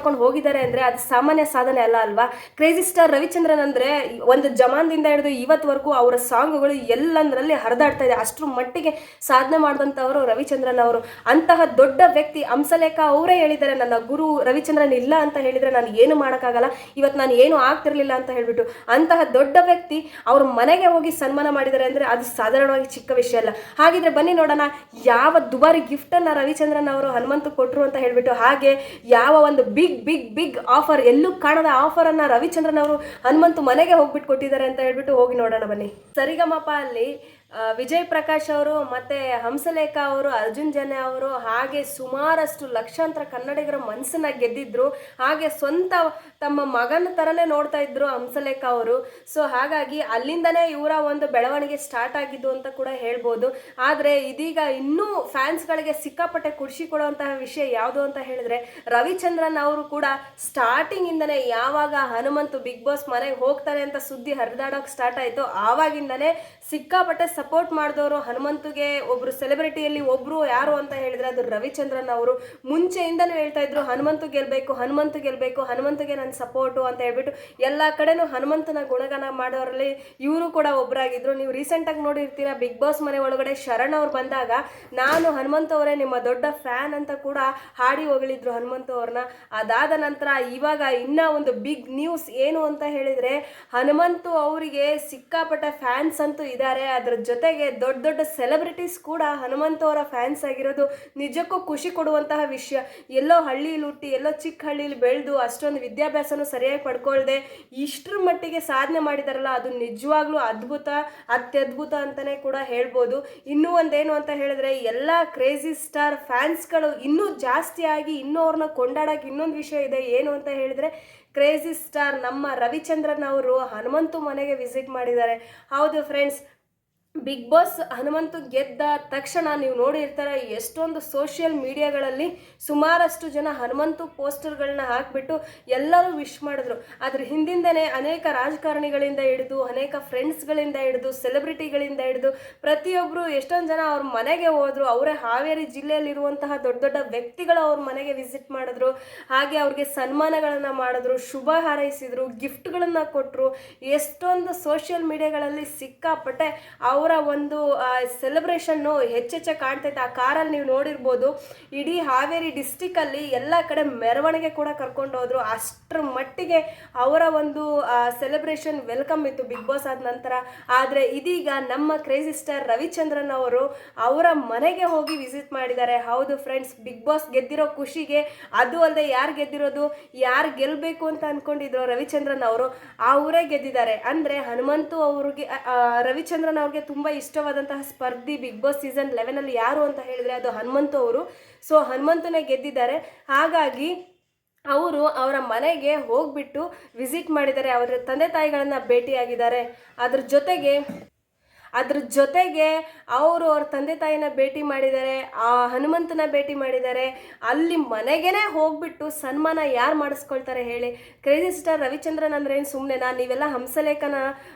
ಮಾಡ್ಕೊಂಡು ಹೋಗಿದ್ದಾರೆ ಅಂದರೆ ಅದು ಸಾಮಾನ್ಯ ಸಾಧನೆ ಅಲ್ಲ ಅಲ್ವಾ. ಕ್ರೇಜಿ ಸ್ಟಾರ್ ರವಿಚಂದ್ರನ್ ಅಂದರೆ ಒಂದು ಜಮಾನದಿಂದ ಹಿಡಿದು ಇವತ್ತವರೆಗೂ ಅವರ ಸಾಂಗ್ಗಳು ಎಲ್ಲಂದರಲ್ಲಿ ಹರಿದಾಡ್ತಾ ಇದೆ. ಅಷ್ಟರ ಮಟ್ಟಿಗೆ ಸಾಧನೆ ಮಾಡಿದಂಥವರು ರವಿಚಂದ್ರನ್ ಅವರು. ಅಂತಹ ದೊಡ್ಡ ವ್ಯಕ್ತಿ ಹಂಸಲೇಖ ಅವರೇ ಹೇಳಿದ್ದಾರೆ, ನನ್ನ ಗುರು ರವಿಚಂದ್ರನ್ ಇಲ್ಲ ಅಂತ ಹೇಳಿದರೆ ನಾನು ಏನು ಮಾಡೋಕ್ಕಾಗಲ್ಲ, ಇವತ್ತು ನಾನು ಏನು ಆಗ್ತಿರ್ಲಿಲ್ಲ ಅಂತ ಹೇಳ್ಬಿಟ್ಟು. ಅಂತಹ ದೊಡ್ಡ ವ್ಯಕ್ತಿ ಅವ್ರ ಮನೆಗೆ ಹೋಗಿ ಸನ್ಮಾನ ಮಾಡಿದ್ದಾರೆ ಅಂದರೆ ಅದು ಸಾಧಾರಣವಾಗಿ ಚಿಕ್ಕ ವಿಷಯ ಅಲ್ಲ. ಹಾಗಿದ್ರೆ ಬನ್ನಿ ನೋಡೋಣ ಯಾವ ದುಬಾರಿ ಗಿಫ್ಟನ್ನು ರವಿಚಂದ್ರನ್ ಅವರು ಹನುಮಂತ ಕೊಟ್ಟರು ಅಂತ ಹೇಳ್ಬಿಟ್ಟು, ಹಾಗೆ ಯಾವ ಒಂದು ಬಿಗ್ ಬಿಗ್ ಬಿಗ್ ಆಫರ್, ಎಲ್ಲೂ ಕಾಣದ ಆಫರನ್ನು ರವಿಚಂದ್ರನ್ ಅವರು ಹನುಮಂತು ಮನೆಗೆ ಹೋಗ್ಬಿಟ್ಟು ಕೊಟ್ಟಿದ್ದಾರೆ ಅಂತ ಹೇಳ್ಬಿಟ್ಟು ಹೋಗಿ ನೋಡೋಣ ಬನ್ನಿ. ಸರಿಗಮಪ ಅಲ್ಲಿ ವಿಜಯ್ ಪ್ರಕಾಶ್ ಅವರು ಮತ್ತು ಹಂಸಲೇಖ ಅವರು, ಅರ್ಜುನ್ ಜನ್ಯ ಅವರು, ಹಾಗೆ ಸುಮಾರಷ್ಟು ಲಕ್ಷಾಂತರ ಕನ್ನಡಿಗರ ಮನಸ್ಸನ್ನ ಗೆದ್ದಿದ್ರು. ಹಾಗೆ ಸ್ವಂತ ತಮ್ಮ ಮಗನ ಥರನೇ ನೋಡ್ತಾ ಇದ್ರು ಹಂಸಲೇಖ ಅವರು. ಸೊ ಹಾಗಾಗಿ ಅಲ್ಲಿಂದನೇ ಇವರ ಒಂದು ಬೆಳವಣಿಗೆ ಸ್ಟಾರ್ಟ್ ಆಗಿದ್ದು ಅಂತ ಕೂಡ ಹೇಳ್ಬೋದು. ಆದರೆ ಇದೀಗ ಇನ್ನೂ ಫ್ಯಾನ್ಸ್ಗಳಿಗೆ ಸಿಕ್ಕಾಪಟ್ಟೆ ಖುಷಿ ಕೊಡುವಂತಹ ವಿಷಯ ಯಾವುದು ಅಂತ ಹೇಳಿದ್ರೆ, ರವಿಚಂದ್ರನ್ ಅವರು ಕೂಡ ಸ್ಟಾರ್ಟಿಂಗಿಂದನೇ ಯಾವಾಗ ಹನುಮಂತು ಬಿಗ್ ಬಾಸ್ ಮನೆಗೆ ಹೋಗ್ತಾರೆ ಅಂತ ಸುದ್ದಿ ಹರಿದಾಡೋಕೆ ಸ್ಟಾರ್ಟ್ ಆಯಿತು, ಆವಾಗಿಂದನೇ ಸಿಕ್ಕಾಪಟ್ಟೆ ಸಪೋರ್ಟ್ ಮಾಡಿದವರು ಹನುಮಂತುಗೆ. ಒಬ್ರು ಸೆಲೆಬ್ರಿಟಿಯಲ್ಲಿ ಒಬ್ರು ಯಾರು ಅಂತ ಹೇಳಿದ್ರೆ ಅದು ರವಿಚಂದ್ರನ್ ಅವರು. ಮುಂಚೆಯಿಂದನೂ ಹೇಳ್ತಾ ಇದ್ರು ಹನುಮಂತು ಗೆಲ್ಬೇಕು, ಹನುಮಂತು ಗೆಲ್ಬೇಕು, ಹನುಮಂತುಗೆ ನನ್ನ ಸಪೋರ್ಟು ಅಂತ ಹೇಳ್ಬಿಟ್ಟು ಎಲ್ಲ ಕಡೆನೂ ಹನುಮಂತನ ಗುಣಗಾನ ಮಾಡೋರಲ್ಲಿ ಇವರು ಕೂಡ ಒಬ್ಬರಾಗಿದ್ರು. ನೀವು ರೀಸೆಂಟಾಗಿ ನೋಡಿರ್ತೀರ ಬಿಗ್ ಬಾಸ್ ಮನೆ ಒಳಗಡೆ ಶರಣ್ ಅವ್ರು ಬಂದಾಗ ನಾನು ಹನುಮಂತು ಅವರೇ ನಿಮ್ಮ ದೊಡ್ಡ ಫ್ಯಾನ್ ಅಂತ ಕೂಡ ಹಾಡಿ ಹೊಗಳಿದ್ರು ಹನುಮಂತು ಅವ್ರನ್ನ. ಅದಾದ ನಂತರ ಇವಾಗ ಇನ್ನೂ ಒಂದು ಬಿಗ್ ನ್ಯೂಸ್ ಏನು ಅಂತ ಹೇಳಿದರೆ, ಹನುಮಂತು ಅವರಿಗೆ ಸಿಕ್ಕಾಪಟ್ಟೆ ಫ್ಯಾನ್ಸ್ ಅಂತೂ ಇದ್ದಾರೆ. ಅದರ ಜೊತೆಗೆ ದೊಡ್ಡ ದೊಡ್ಡ ಸೆಲೆಬ್ರಿಟೀಸ್ ಕೂಡ ಹನುಮಂತ ಅವರ ಫ್ಯಾನ್ಸ್ ಆಗಿರೋದು ನಿಜಕ್ಕೂ ಖುಷಿ ಕೊಡುವಂತಹ ವಿಷಯ. ಎಲ್ಲೋ ಹಳ್ಳಿಲಿ ಹುಟ್ಟಿ ಎಲ್ಲೋ ಚಿಕ್ಕ ಹಳ್ಳಿಲಿ ಬೆಳೆದು ಅಷ್ಟೊಂದು ವಿದ್ಯಾಭ್ಯಾಸನೂ ಸರಿಯಾಗಿ ಪಡ್ಕೊಳ್ದೆ ಇಷ್ಟರ ಮಟ್ಟಿಗೆ ಸಾಧನೆ ಮಾಡಿದಾರಲ್ಲ, ಅದು ನಿಜವಾಗ್ಲೂ ಅದ್ಭುತ, ಅತ್ಯದ್ಭುತ ಅಂತಲೇ ಕೂಡ ಹೇಳ್ಬೋದು. ಇನ್ನೂ ಒಂದೇನು ಅಂತ ಹೇಳಿದ್ರೆ, ಎಲ್ಲ ಕ್ರೇಜಿ ಸ್ಟಾರ್ ಫ್ಯಾನ್ಸ್ಗಳು ಇನ್ನೂ ಜಾಸ್ತಿ ಆಗಿ ಇನ್ನೂ ಅವ್ರನ್ನ ಕೊಂಡಾಡೋಕೆ ಇನ್ನೊಂದು ವಿಷಯ ಇದೆ. ಏನು ಅಂತ ಹೇಳಿದ್ರೆ, ಕ್ರೇಜಿ ಸ್ಟಾರ್ ನಮ್ಮ ರವಿಚಂದ್ರನ್ ಅವರು ಹನುಮಂತು ಮನೆಗೆ ವಿಸಿಟ್ ಮಾಡಿದ್ದಾರೆ. ಹೌದು ಫ್ರೆಂಡ್ಸ್, ಬಿಗ್ ಬಾಸ್ ಹನುಮಂತು ಗೆದ್ದ ತಕ್ಷಣ ನೀವು ನೋಡಿರ್ತಾರೆ ಎಷ್ಟೊಂದು ಸೋಷಿಯಲ್ ಮೀಡಿಯಾಗಳಲ್ಲಿ ಸುಮಾರಷ್ಟು ಜನ ಹನುಮಂತು ಪೋಸ್ಟರ್ಗಳನ್ನ ಹಾಕಿಬಿಟ್ಟು ಎಲ್ಲರೂ ವಿಶ್ ಮಾಡಿದ್ರು. ಅದ್ರ ಹಿಂದಿಂದನೇ ಅನೇಕ ರಾಜಕಾರಣಿಗಳಿಂದ ಹಿಡಿದು, ಅನೇಕ ಫ್ರೆಂಡ್ಸ್ಗಳಿಂದ ಹಿಡಿದು, ಸೆಲೆಬ್ರಿಟಿಗಳಿಂದ ಹಿಡಿದು ಪ್ರತಿಯೊಬ್ಬರು ಎಷ್ಟೊಂದು ಜನ ಅವ್ರ ಮನೆಗೆ ಹೋದರು. ಅವರೇ ಹಾವೇರಿ ಜಿಲ್ಲೆಯಲ್ಲಿರುವಂತಹ ದೊಡ್ಡ ದೊಡ್ಡ ವ್ಯಕ್ತಿಗಳು ಅವ್ರ ಮನೆಗೆ ವಿಸಿಟ್ ಮಾಡಿದ್ರು. ಹಾಗೆ ಅವ್ರಿಗೆ ಸನ್ಮಾನಗಳನ್ನು ಮಾಡಿದ್ರು, ಶುಭ ಹಾರೈಸಿದ್ರು, ಗಿಫ್ಟ್ಗಳನ್ನು ಕೊಟ್ಟರು. ಎಷ್ಟೊಂದು ಸೋಷಿಯಲ್ ಮೀಡಿಯಾಗಳಲ್ಲಿ ಸಿಕ್ಕಾಪಟ್ಟೆ ಅವರ ಒಂದು ಸೆಲೆಬ್ರೇಷನ್ನು ಹೆಚ್ಚೆಚ್ಚೆ ಕಾಣ್ತೈತೆ. ಆ ಕಾರಲ್ಲಿ ನೀವು ನೋಡಿರ್ಬೋದು, ಇಡೀ ಹಾವೇರಿ ಡಿಸ್ಟಿಕಲ್ಲಿ ಎಲ್ಲ ಕಡೆ ಮೆರವಣಿಗೆ ಕೂಡ ಕರ್ಕೊಂಡು ಹೋದ್ರು. ಅಷ್ಟರ ಮಟ್ಟಿಗೆ ಅವರ ಒಂದು ಸೆಲೆಬ್ರೇಷನ್ ವೆಲ್ಕಮ್ ಇತ್ತು ಬಿಗ್ ಬಾಸ್ ಆದ ನಂತರ. ಆದರೆ ಇದೀಗ ನಮ್ಮ ಕ್ರೇಜಿ ಸ್ಟಾರ್ ರವಿಚಂದ್ರನ್ ಅವರು ಅವರ ಮನೆಗೆ ಹೋಗಿ ವಿಸಿಟ್ ಮಾಡಿದ್ದಾರೆ. ಹೌದು ಫ್ರೆಂಡ್ಸ್, ಬಿಗ್ ಬಾಸ್ ಗೆದ್ದಿರೋ ಖುಷಿಗೆ, ಅದು ಅಲ್ಲದೆ ಯಾರು ಗೆದ್ದಿರೋದು, ಯಾರು ಗೆಲ್ಲಬೇಕು ಅಂತ ಅಂದ್ಕೊಂಡಿದ್ರು ರವಿಚಂದ್ರನ್ ಅವರು, ಅವರೇ ಗೆದ್ದಿದ್ದಾರೆ. ಅಂದರೆ ಹನುಮಂತು ಅವ್ರಿಗೆ ರವಿಚಂದ್ರನ್ ಅವ್ರಿಗೆ ತುಂಬ ಇಷ್ಟವಾದಂತಹ ಸ್ಪರ್ಧಿ ಬಿಗ್ ಬಾಸ್ ಸೀಸನ್ 11 ಯಾರು ಅಂತ ಹೇಳಿದರೆ ಅದು ಹನುಮಂತು ಅವರು. ಸೊ ಹನುಮಂತನೇ ಗೆದ್ದಿದ್ದಾರೆ. ಹಾಗಾಗಿ ಅವರು ಅವರ ಮನೆಗೆ ಹೋಗ್ಬಿಟ್ಟು ವಿಸಿಟ್ ಮಾಡಿದ್ದಾರೆ, ಅವರ ತಂದೆ ತಾಯಿಗಳನ್ನು ಭೇಟಿಯಾಗಿದ್ದಾರೆ. ಅದ್ರ ಜೊತೆಗೆ ಅವರು ಅವ್ರ ತಂದೆ ತಾಯಿನ ಭೇಟಿ ಮಾಡಿದ್ದಾರೆ, ಆ ಹನುಮಂತನ ಭೇಟಿ ಮಾಡಿದ್ದಾರೆ. ಅಲ್ಲಿ ಮನೆಗೇ ಹೋಗ್ಬಿಟ್ಟು ಸನ್ಮಾನ ಯಾರು ಮಾಡಿಸ್ಕೊಳ್ತಾರೆ ಹೇಳಿ? ಕ್ರೇಜಿ ಸ್ಟಾರ್ ರವಿಚಂದ್ರನ್ ಅಂದ್ರೆ ಏನು ಸುಮ್ಮನೆನಾ? ನೀವೆಲ್ಲ ಹಂಸಲೇಖನ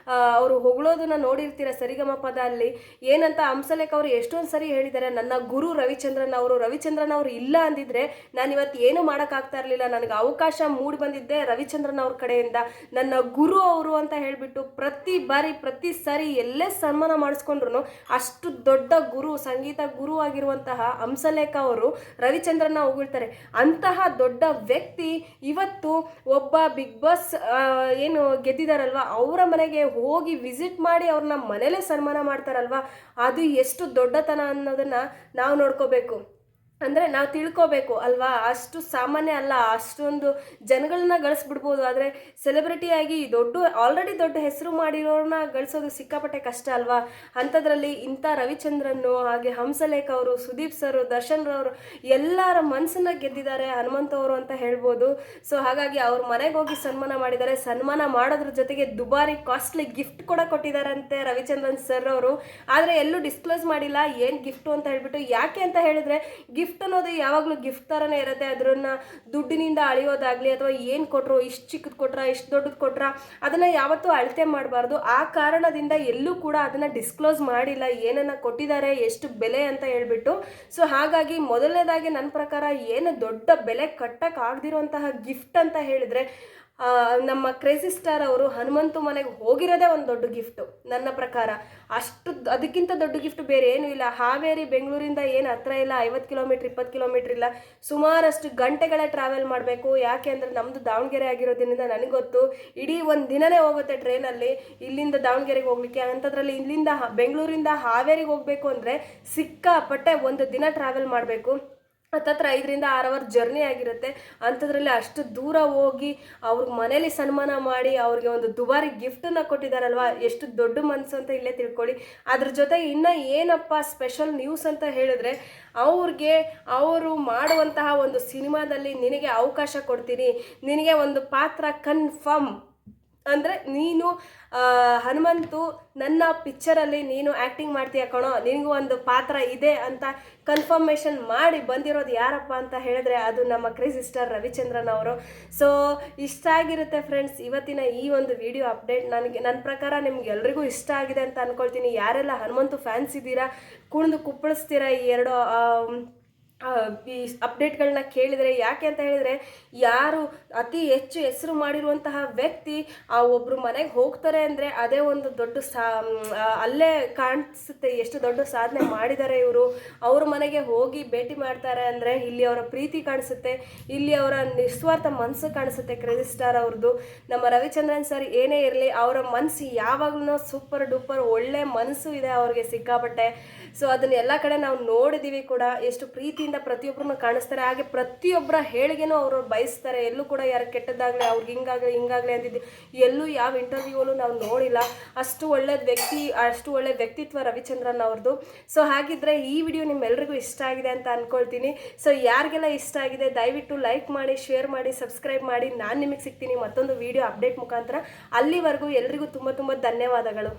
ಅವರು ಹೊಗಳೋದನ್ನ ನೋಡಿರ್ತೀರ ಸರಿಗಮಪದ ಅಲ್ಲಿ. ಏನಂತ ಹಂಸಲೇಖ ಅವರು ಎಷ್ಟೊಂದು ಸರಿ ಹೇಳಿದ್ದಾರೆ, ನನ್ನ ಗುರು ರವಿಚಂದ್ರನ್ ಅವರು. ರವಿಚಂದ್ರನ್ ಅವರು ಇಲ್ಲ ಅಂದಿದ್ರೆ ನಾನು ಇವತ್ತು ಏನು ಮಾಡೋಕ್ಕಾಗ್ತಾ ಇರಲಿಲ್ಲ, ನನಗೆ ಅವಕಾಶ ಮೂಡಿ ಬಂದಿದ್ದೆ ರವಿಚಂದ್ರನ್ ಅವ್ರ ಕಡೆಯಿಂದ, ನನ್ನ ಗುರು ಅವರು ಅಂತ ಹೇಳಿಬಿಟ್ಟು ಪ್ರತಿ ಸಾರಿ ಎಲ್ಲೇ ಸನ್ಮಾನ ಮಾಡಿಸ್ಕೊಂಡ್ರು ಅಷ್ಟು ದೊಡ್ಡ ಗುರು, ಸಂಗೀತ ಗುರು ಆಗಿರುವಂತಹ ಹಂಸಲೇಖ ಅವರು ರವಿಚಂದ್ರನ್ನ ಹೊಗಳ್ತಾರೆ. ಅಂತಹ ದೊಡ್ಡ ವ್ಯಕ್ತಿ ಇವತ್ತು ಒಬ್ಬ ಬಿಗ್ ಬಾಸ್ ಏನು ಗೆದ್ದಿದಾರಲ್ವ ಅವರ ಮನೆಗೆ ಹೋಗಿ ವಿಸಿಟ್ ಮಾಡಿ ಅವ್ರನ್ನ ಮನೇಲೇ ಸನ್ಮಾನ ಮಾಡ್ತಾರಲ್ವ, ಅದು ಎಷ್ಟು ದೊಡ್ಡತನ ಅನ್ನೋದನ್ನ ನಾವು ನೋಡ್ಕೋಬೇಕು. ಅಂದರೆ ನಾವು ತಿಳ್ಕೋಬೇಕು ಅಲ್ವಾ? ಅಷ್ಟು ಸಾಮಾನ್ಯ ಅಲ್ಲ, ಅಷ್ಟೊಂದು ಜನಗಳನ್ನ ಗಳಿಸ್ಬಿಡ್ಬೋದು. ಆದರೆ ಸೆಲೆಬ್ರಿಟಿಯಾಗಿ ಆಲ್ರೆಡಿ ದೊಡ್ಡ ಹೆಸರು ಮಾಡಿರೋರನ್ನ ಗಳಿಸೋದು ಸಿಕ್ಕಾಪಟ್ಟೆ ಕಷ್ಟ ಅಲ್ವಾ? ಅಂಥದ್ರಲ್ಲಿ ಇಂಥ ರವಿಚಂದ್ರನ್ನು, ಹಾಗೆ ಹಂಸಲೇಖ ಅವರು, ಸುದೀಪ್ ಸರ್, ದರ್ಶನ್ ರವರು ಎಲ್ಲರ ಮನಸ್ಸನ್ನ ಗೆದ್ದಿದ್ದಾರೆ ಹನುಮಂತವರು ಅಂತ ಹೇಳ್ಬೋದು. ಸೊ ಹಾಗಾಗಿ ಅವ್ರ ಮನೆಗೆ ಹೋಗಿ ಸನ್ಮಾನ ಮಾಡಿದ್ದಾರೆ. ಸನ್ಮಾನ ಮಾಡೋದ್ರ ಜೊತೆಗೆ ದುಬಾರಿ ಕಾಸ್ಟ್ಲಿ ಗಿಫ್ಟ್ ಕೂಡ ಕೊಟ್ಟಿದ್ದಾರಂತೆ ರವಿಚಂದ್ರನ್ ಸರ್ ಅವರು. ಆದರೆ ಎಲ್ಲೂ ಡಿಸ್ಕ್ಲೋಸ್ ಮಾಡಿಲ್ಲ ಏನು ಗಿಫ್ಟು ಅಂತ ಹೇಳ್ಬಿಟ್ಟು. ಯಾಕೆ ಅಂತ ಹೇಳಿದ್ರೆ ಗಿಫ್ಟ್ ಅನ್ನೋದು ಯಾವಾಗಲೂ ಗಿಫ್ಟ್ ಥರನೇ ಇರುತ್ತೆ. ಅದನ್ನ ದುಡ್ಡಿನಿಂದ ಅಳೆಯೋದಾಗಲಿ ಅಥವಾ ಏನು ಕೊಟ್ಟರು, ಇಷ್ಟು ಚಿಕ್ಕದು ಕೊಟ್ರ, ಇಷ್ಟು ದೊಡ್ಡದು ಕೊಟ್ರ, ಅದನ್ನು ಯಾವತ್ತೂ ಅಳತೆ ಮಾಡಬಾರ್ದು. ಆ ಕಾರಣದಿಂದ ಎಲ್ಲೂ ಕೂಡ ಅದನ್ನು ಡಿಸ್ಕ್ಲೋಸ್ ಮಾಡಿಲ್ಲ, ಏನನ್ನ ಕೊಟ್ಟಿದ್ದಾರೆ, ಎಷ್ಟು ಬೆಲೆ ಅಂತ ಹೇಳ್ಬಿಟ್ಟು. ಸೊ ಹಾಗಾಗಿ ಮೊದಲನೇದಾಗಿ ನನ್ನ ಪ್ರಕಾರ ಏನು ದೊಡ್ಡ ಬೆಲೆ ಕಟ್ಟಕ್ಕಾಗದಿರುವಂತಹ ಗಿಫ್ಟ್ ಅಂತ ಹೇಳಿದರೆ ನಮ್ಮ ಕ್ರೇಜಿ ಸ್ಟಾರ್ ಅವರು ಹನುಮಂತು ಮನೆಗೆ ಹೋಗಿರೋದೇ ಒಂದು ದೊಡ್ಡ ಗಿಫ್ಟು ನನ್ನ ಪ್ರಕಾರ. ಅದಕ್ಕಿಂತ ದೊಡ್ಡ ಗಿಫ್ಟ್ ಬೇರೆ ಏನೂ ಇಲ್ಲ. ಹಾವೇರಿ ಬೆಂಗಳೂರಿಂದ ಏನು ಹತ್ರ ಇಲ್ಲ, 50 ಕಿಲೋಮೀಟ್ರ್ 20 ಕಿಲೋಮೀಟ್ರ್ ಇಲ್ಲ, ಸುಮಾರಷ್ಟು ಗಂಟೆಗಳೇ ಟ್ರಾವೆಲ್ ಮಾಡಬೇಕು. ಯಾಕೆ ಅಂದರೆ ನಮ್ಮದು ದಾವಣಗೆರೆ ಆಗಿರೋದ್ರಿಂದ ನನಗೆ ಗೊತ್ತು, ಇಡೀ ಒಂದು ದಿನನೇ ಹೋಗುತ್ತೆ ಟ್ರೈನಲ್ಲಿ ಇಲ್ಲಿಂದ ದಾವಣಗೆರೆಗೆ ಹೋಗ್ಲಿಕ್ಕೆ. ಅಂಥದ್ರಲ್ಲಿ ಇಲ್ಲಿಂದ ಬೆಂಗಳೂರಿಂದ ಹಾವೇರಿಗೆ ಹೋಗಬೇಕು ಅಂದರೆ ಸಿಕ್ಕಾಪಟ್ಟೆ ಒಂದು ದಿನ ಟ್ರಾವೆಲ್ ಮಾಡಬೇಕು. ಹತ್ತತ್ರ 5 ರಿಂದ 6 ಅವರ್ ಜರ್ನಿ ಆಗಿರುತ್ತೆ. ಅಂಥದ್ರಲ್ಲಿ ಅಷ್ಟು ದೂರ ಹೋಗಿ ಅವ್ರಿಗೆ ಮನೇಲಿ ಸನ್ಮಾನ ಮಾಡಿ ಅವ್ರಿಗೆ ಒಂದು ದುಬಾರಿ ಗಿಫ್ಟನ್ನು ಕೊಟ್ಟಿದ್ದಾರಲ್ವ, ಎಷ್ಟು ದೊಡ್ಡ ಮನಸ್ಸು ಅಂತ ಇಲ್ಲೇ ತಿಳ್ಕೊಳ್ಳಿ. ಅದ್ರ ಜೊತೆ ಇನ್ನು ಏನಪ್ಪ ಸ್ಪೆಷಲ್ ನ್ಯೂಸ್ ಅಂತ ಹೇಳಿದ್ರೆ, ಅವರು ಮಾಡುವಂತಹ ಒಂದು ಸಿನಿಮಾದಲ್ಲಿ ನಿನಗೆ ಅವಕಾಶ ಕೊಡ್ತೀನಿ, ನಿನಗೆ ಒಂದು ಪಾತ್ರ ಕನ್ಫರ್ಮ್ ಅಂದರೆ ನೀನು ಹನುಮಂತು ನನ್ನ ಪಿಕ್ಚರಲ್ಲಿ ನೀನು ಆ್ಯಕ್ಟಿಂಗ್ ಮಾಡ್ತೀಯ ಕಣೋ, ನಿನಗೂ ಒಂದು ಪಾತ್ರ ಇದೆ ಅಂತ ಕನ್ಫರ್ಮೇಷನ್ ಮಾಡಿ ಬಂದಿರೋದು ಯಾರಪ್ಪ ಅಂತ ಹೇಳಿದ್ರೆ ಅದು ನಮ್ಮ ಕ್ರೇಜಿ ಸ್ಟಾರ್ ರವಿಚಂದ್ರನ್ ಅವರು. ಸೊ ಇಷ್ಟ ಆಗಿರುತ್ತೆ ಫ್ರೆಂಡ್ಸ್ ಇವತ್ತಿನ ಈ ಒಂದು ವಿಡಿಯೋ ಅಪ್ಡೇಟ್. ನನ್ನ ಪ್ರಕಾರ ನಿಮ್ಗೆ ಎಲ್ರಿಗೂ ಇಷ್ಟ ಆಗಿದೆ ಅಂತ ಅಂದ್ಕೊಳ್ತೀನಿ. ಯಾರೆಲ್ಲ ಹನುಮಂತು ಫ್ಯಾನ್ಸ್ ಇದ್ದೀರಾ, ಕುಣಿದು ಕುಪ್ಪಳಿಸ್ತೀರಾ ಈ ಎರಡು ಈ ಅಪ್ಡೇಟ್ಗಳನ್ನ ಕೇಳಿದರೆ. ಯಾಕೆ ಅಂತ ಹೇಳಿದರೆ, ಯಾರು ಅತಿ ಹೆಚ್ಚು ಹೆಸರು ಮಾಡಿರುವಂತಹ ವ್ಯಕ್ತಿ ಒಬ್ಬರು ಮನೆಗೆ ಹೋಗ್ತಾರೆ ಅಂದರೆ ಅದೇ ಒಂದು ದೊಡ್ಡ ಅಲ್ಲೇ ಕಾಣಿಸುತ್ತೆ ಎಷ್ಟು ದೊಡ್ಡ ಸಾಧನೆ ಮಾಡಿದ್ದಾರೆ ಇವರು. ಅವ್ರ ಮನೆಗೆ ಹೋಗಿ ಭೇಟಿ ಮಾಡ್ತಾರೆ ಅಂದರೆ ಇಲ್ಲಿ ಅವರ ಪ್ರೀತಿ ಕಾಣಿಸುತ್ತೆ, ಇಲ್ಲಿ ಅವರ ನಿಸ್ವಾರ್ಥ ಮನಸ್ಸು ಕಾಣಿಸುತ್ತೆ ಕ್ರೇಜಿ ಸ್ಟಾರ್ ಅವ್ರದ್ದು. ನಮ್ಮ ರವಿಚಂದ್ರನ್ ಸರ್ ಏನೇ ಇರಲಿ, ಅವರ ಮನಸ್ಸು ಯಾವಾಗಲೂ ಸೂಪರ್ ಡೂಪರ್ ಒಳ್ಳೆ ಮನಸ್ಸು ಇದೆ ಅವ್ರಿಗೆ ಸಿಕ್ಕಾಪಟ್ಟೆ. ಸೊ ಅದನ್ನ ಎಲ್ಲ ಕಡೆ ನಾವು ನೋಡಿದ್ದೀವಿ ಕೂಡ, ಎಷ್ಟು ಪ್ರೀತಿಯಿಂದ ಪ್ರತಿಯೊಬ್ಬರನ್ನು ಕಾಣಿಸ್ತಾರೆ. ಹಾಗೆ ಪ್ರತಿಯೊಬ್ಬರ ಹೇಳಿಗೆನೂ ಅವರು ಬಯಸ್ತಾರೆ. ಎಲ್ಲೂ ಕೂಡ ಯಾರು ಕೆಟ್ಟದ್ದಾಗಲಿ ಅವ್ರಿಗೆ ಹಿಂಗಾಗಲಿ ಅಂತಿದ್ದು ಎಲ್ಲೂ ಯಾವ ಇಂಟರ್ವ್ಯೂವಲ್ಲೂ ನಾವು ನೋಡಿಲ್ಲ. ಅಷ್ಟು ಒಳ್ಳೆ ವ್ಯಕ್ತಿತ್ವ ರವಿಚಂದ್ರನ್ ಅವ್ರದ್ದು. ಸೊ ಹಾಗಿದ್ರೆ ಈ ವಿಡಿಯೋ ನಿಮ್ಮೆಲ್ಲರಿಗೂ ಇಷ್ಟ ಆಗಿದೆ ಅಂತ ಅಂದ್ಕೊಳ್ತೀನಿ. ಸೊ ಯಾರಿಗೆಲ್ಲ ಇಷ್ಟ ಆಗಿದೆ ದಯವಿಟ್ಟು ಲೈಕ್ ಮಾಡಿ, ಶೇರ್ ಮಾಡಿ, ಸಬ್ಸ್ಕ್ರೈಬ್ ಮಾಡಿ. ನಾನು ನಿಮಗೆ ಸಿಗ್ತೀನಿ ಮತ್ತೊಂದು ವಿಡಿಯೋ ಅಪ್ಡೇಟ್ ಮುಖಾಂತರ. ಅಲ್ಲಿವರೆಗೂ ಎಲ್ರಿಗೂ ತುಂಬ ಧನ್ಯವಾದಗಳು.